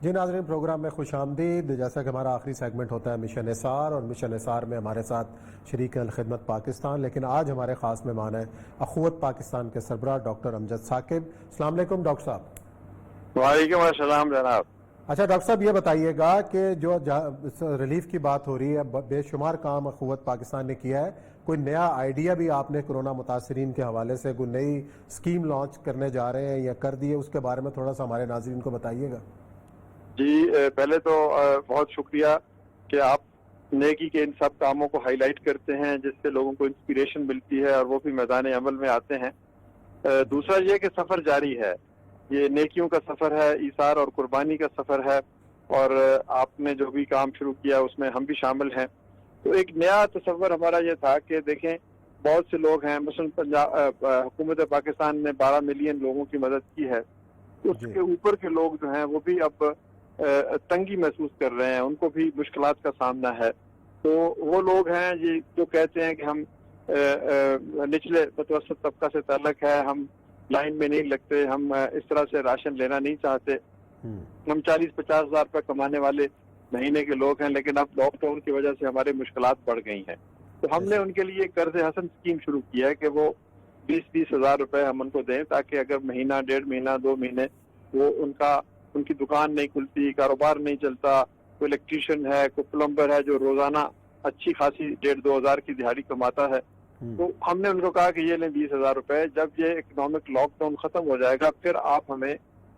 جی ناظرین، پروگرام میں خوش آمدید۔ جیسا کہ ہمارا آخری سیگمنٹ ہوتا ہے مشن اسار، اور مشن اسار میں ہمارے ساتھ شریک الخدمت پاکستان، لیکن آج ہمارے خاص مہمان ہیں اخوت پاکستان کے سربراہ ڈاکٹر امجد ثاقب۔ السلام علیکم ڈاکٹر صاحب۔ وعلیکم السلام جناب۔ اچھا ڈاکٹر صاحب، یہ بتائیے گا کہ جو ریلیف کی بات ہو رہی ہے، بے شمار کام اخوت پاکستان نے کیا ہے، کوئی نیا آئیڈیا بھی آپ نے کورونا متاثرین کے حوالے سے کوئی نئی اسکیم لانچ کرنے جا رہے ہیں یا کر دی ہے؟ اس کے بارے میں تھوڑا سا ہمارے ناظرین کو بتائیے گا۔ جی پہلے تو بہت شکریہ کہ آپ نیکی کے ان سب کاموں کو ہائی لائٹ کرتے ہیں، جس سے لوگوں کو انسپیریشن ملتی ہے اور وہ بھی میدان عمل میں آتے ہیں۔ دوسرا یہ کہ سفر جاری ہے، یہ نیکیوں کا سفر ہے، ایثار اور قربانی کا سفر ہے، اور آپ نے جو بھی کام شروع کیا اس میں ہم بھی شامل ہیں۔ تو ایک نیا تصور ہمارا یہ تھا کہ دیکھیں بہت سے لوگ ہیں، مثلاً حکومت پاکستان نے 12 ملین لوگوں کی مدد کی ہے، اس کے اوپر کے لوگ جو ہیں وہ بھی اب تنگی محسوس کر رہے ہیں، ان کو بھی مشکلات کا سامنا ہے۔ تو وہ لوگ ہیں جو کہتے ہیں کہ ہم نچلے متوسط طبقہ سے تعلق ہے، ہم لائن میں نہیں لگتے، ہم اس طرح سے راشن لینا نہیں چاہتے، ہم 40-50 ہزار روپے کمانے والے مہینے کے لوگ ہیں، لیکن اب لاک ڈاؤن کی وجہ سے ہمارے مشکلات بڑھ گئی ہیں۔ تو ہم نے ان کے لیے قرض حسن اسکیم شروع کیا ہے کہ وہ 20-20 ہزار روپے ہم ان کو دیں، تاکہ اگر مہینہ، 1.5 مہینہ، 2 مہینے وہ ان کی دکان نہیں کھلتی، کاروبار نہیں چلتا، کوئی الیکٹریشین ہے، کوئی پلمبر ہے جو روزانہ اچھی خاصی 1.5-2 ہزار کی دہاڑی کماتا ہے، تو ہم نے ان کو کہا کہ یہ لیں 20 ہزار روپے، جب یہ اکنامک لاک ڈاؤن ختم ہو جائے گا پھر آپ ہمیں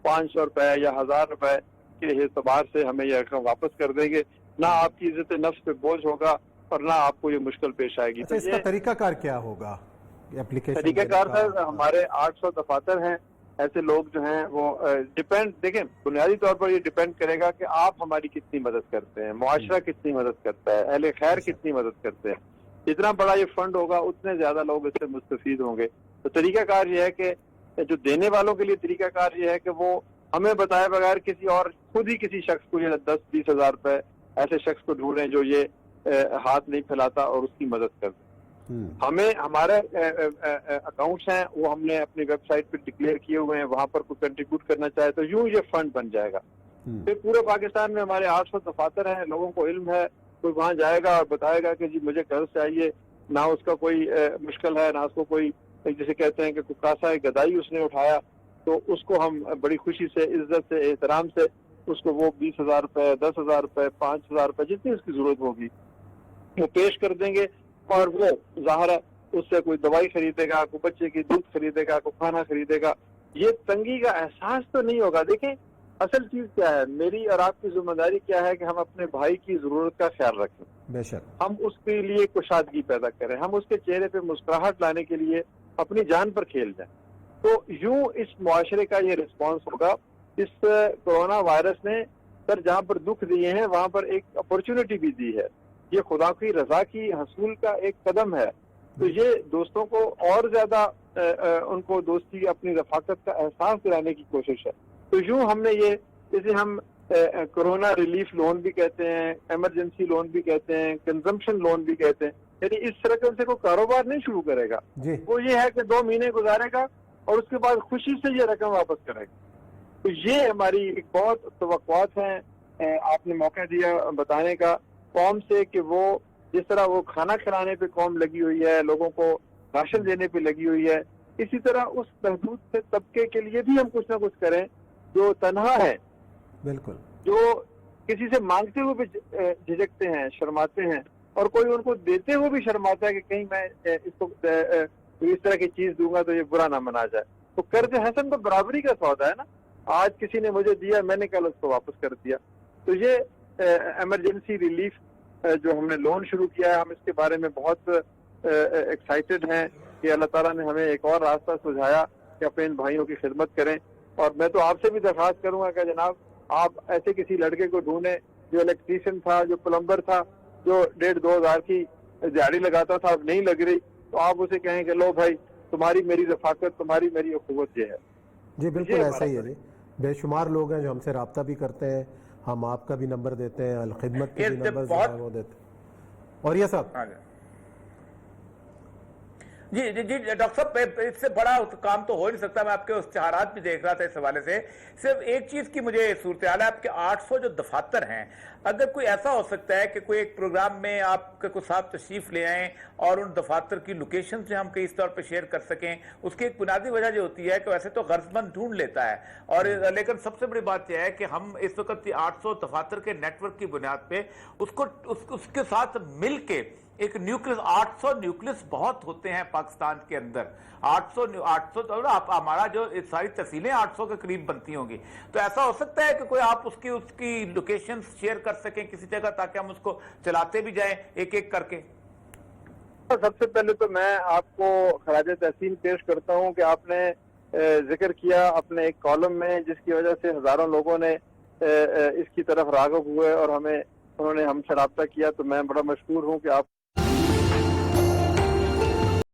500 روپے یا 1000 روپے کے اعتبار سے ہمیں یہ رقم واپس کر دیں گے، نہ آپ کی عزت نفس پہ بوجھ ہوگا اور نہ آپ کو یہ مشکل پیش آئے گی۔ اچھا، اس کا طریقہ کار کیا ہوگا؟ طریقہ کار ہے، ہمارے 800 دفاتر ہیں، ایسے لوگ جو ہیں وہ دیکھیں بنیادی طور پر یہ ڈیپینڈ کرے گا کہ آپ ہماری کتنی مدد کرتے ہیں، معاشرہ کتنی مدد کرتا ہے، اہل خیر کتنی مدد کرتے ہیں۔ جتنا بڑا یہ فنڈ ہوگا اتنے زیادہ لوگ اس سے مستفید ہوں گے۔ تو طریقہ کار یہ ہے کہ جو دینے والوں کے لیے طریقہ کار یہ ہے کہ وہ ہمیں بتائے بغیر کسی اور خود ہی کسی شخص کو یہ 10-20 ہزار روپے ایسے شخص کو ڈھونڈیں جو یہ ہاتھ نہیں پھیلاتا اور اس کی مدد کرتے۔ ہمیں ہمارے اکاؤنٹس ہیں وہ ہم نے اپنی ویب سائٹ پہ ڈکلیئر کیے ہوئے ہیں، وہاں پر کوئی کنٹریبیوٹ کرنا چاہے تو یوں یہ فنڈ بن جائے گا۔ پھر پورے پاکستان میں ہمارے 800 دفاتر ہیں، لوگوں کو علم ہے، کوئی وہاں جائے گا اور بتائے گا کہ جی مجھے قرض چاہیے، نہ اس کا کوئی مشکل ہے، نہ اس کو کوئی جسے کہتے ہیں کہ کوئی کاسا گدائی اس نے اٹھایا، تو اس کو ہم بڑی خوشی سے، عزت سے، احترام سے اس کو وہ 20 ہزار روپے، 10 ہزار روپے، 5 ہزار روپے جتنی اس کی ضرورت ہوگی وہ پیش کر دیں گے، اور وہ ظاہر ہے اس سے کوئی دوائی خریدے گا، کوئی بچے کی دودھ خریدے گا، کوئی کھانا خریدے گا۔ یہ تنگی کا احساس تو نہیں ہوگا۔ دیکھیں اصل چیز کیا ہے، میری اور آپ کی ذمہ داری کیا ہے کہ ہم اپنے بھائی کی ضرورت کا خیال رکھیں، بے شک ہم اس کے لیے کشادگی پیدا کریں، ہم اس کے چہرے پہ مسکراہٹ لانے کے لیے اپنی جان پر کھیل جائیں۔ تو یوں اس معاشرے کا یہ رسپانس ہوگا۔ اس کورونا وائرس نے سر جہاں پر دکھ دیے ہیں وہاں پر ایک اپرچونٹی بھی دی ہے، یہ خدا کی رضا کی حصول کا ایک قدم ہے۔ تو یہ دوستوں کو اور زیادہ ان کو دوستی، اپنی رفاقت کا احساس دلانے کی کوشش ہے۔ تو یوں ہم نے یہ، جسے ہم کورونا ریلیف لون بھی کہتے ہیں، ایمرجنسی لون بھی کہتے ہیں، کنزمپشن لون بھی کہتے ہیں، یعنی اس رقم سے کوئی کاروبار نہیں شروع کرے گا، وہ یہ ہے کہ 2 مہینے گزارے گا اور اس کے بعد خوشی سے یہ رقم واپس کرے گا۔ تو یہ ہماری ایک بہت توقعات ہیں۔ آپ نے موقع دیا بتانے کا قوم سے کہ وہ جس طرح وہ کھانا کھلانے پہ قوم لگی ہوئی ہے، لوگوں کو راشن دینے پہ لگی ہوئی ہے، اسی طرح اس محدود سے طبقے کے لیے بھی ہم کچھ نہ کچھ کریں جو تنہا ہے، بالکل، جو کسی سے مانگتے ہوئے بھی جھجکتے ہیں، شرماتے ہیں، اور کوئی ان کو دیتے ہوئے بھی شرماتا ہے کہ کہیں میں اس کو اس طرح کی چیز دوں گا تو یہ برا نہ منا جائے۔ تو قرض حسن تو برابری کا سودا ہے نا، آج کسی نے مجھے دیا، میں نے کل اس کو واپس کر دیا۔ تو یہ ایمرجنسی ریلیف جو ہم نے لون شروع کیا ہے، ہم اس کے بارے میں بہت ایکسائٹڈ ہیں کہ اللہ تعالیٰ نے ہمیں ایک اور راستہ سجھایا کہ اپنے ان بھائیوں کی خدمت کریں۔ اور میں تو آپ سے بھی درخواست کروں گا کہ جناب آپ ایسے کسی لڑکے کو ڈھونڈیں جو الیکٹریشین تھا، جو پلمبر تھا، جو 1.5-2 ہزار کی دیہڑی لگاتا تھا، اب نہیں لگ رہی، تو آپ اسے کہیں کہ لو بھائی تمہاری میری رفاقت، تمہاری میری اخوت یہ ہے۔ جی بالکل ایسا ہی ہے جی، بے شمار لوگ ہیں جو ہم سے رابطہ بھی کرتے ہیں، ہم آپ کا بھی نمبر دیتے ہیں، الخدمت کے بھی نمبر وہ دیتے ہیں۔ اور یہ سب جی جی جی ڈاکٹر صاحب، اس سے بڑا کام تو ہو نہیں سکتا. میں آپ کے اشتہارات بھی دیکھ رہا تھا اس حوالے سے. صرف ایک چیز کی مجھے صورتحال ہے، آپ کے 800 جو دفاتر ہیں، اگر کوئی ایسا ہو سکتا ہے کہ کوئی ایک پروگرام میں آپ کے کوئی صاحب تشریف لے آئیں اور ان دفاتر کی لوکیشن سے ہم کئی طور پہ شیئر کر سکیں. اس کی ایک بنیادی وجہ جو ہوتی ہے کہ ویسے تو غرض مند ڈھونڈ لیتا ہے، اور لیکن سب سے بڑی بات یہ ہے کہ ہم اس وقت 800 دفاتر کے نیٹ ورک کی بنیاد پہ اس کے ساتھ مل کے ایک نیوکلس، 800 نیوکلس بہت ہوتے ہیں پاکستان کے اندر. 800 ہمارا جو ساری تحصیلیں 800 کے قریب بنتی ہوں گی. تو ایسا ہو سکتا ہے کہ کوئی آپ اس کی لوکیشن شیئر کر سکیں کسی جگہ، تاکہ ہم اس کو چلاتے بھی جائیں ایک ایک کر کے. سب سے پہلے تو میں آپ کو خراج تحسین پیش کرتا ہوں کہ آپ نے ذکر کیا اپنے ایک کالم میں، جس کی وجہ سے ہزاروں لوگوں نے اس کی طرف راغب ہوئے اور انہوں نے ہم سے رابطہ کیا. تو میں بڑا مشکور ہوں کہ آپ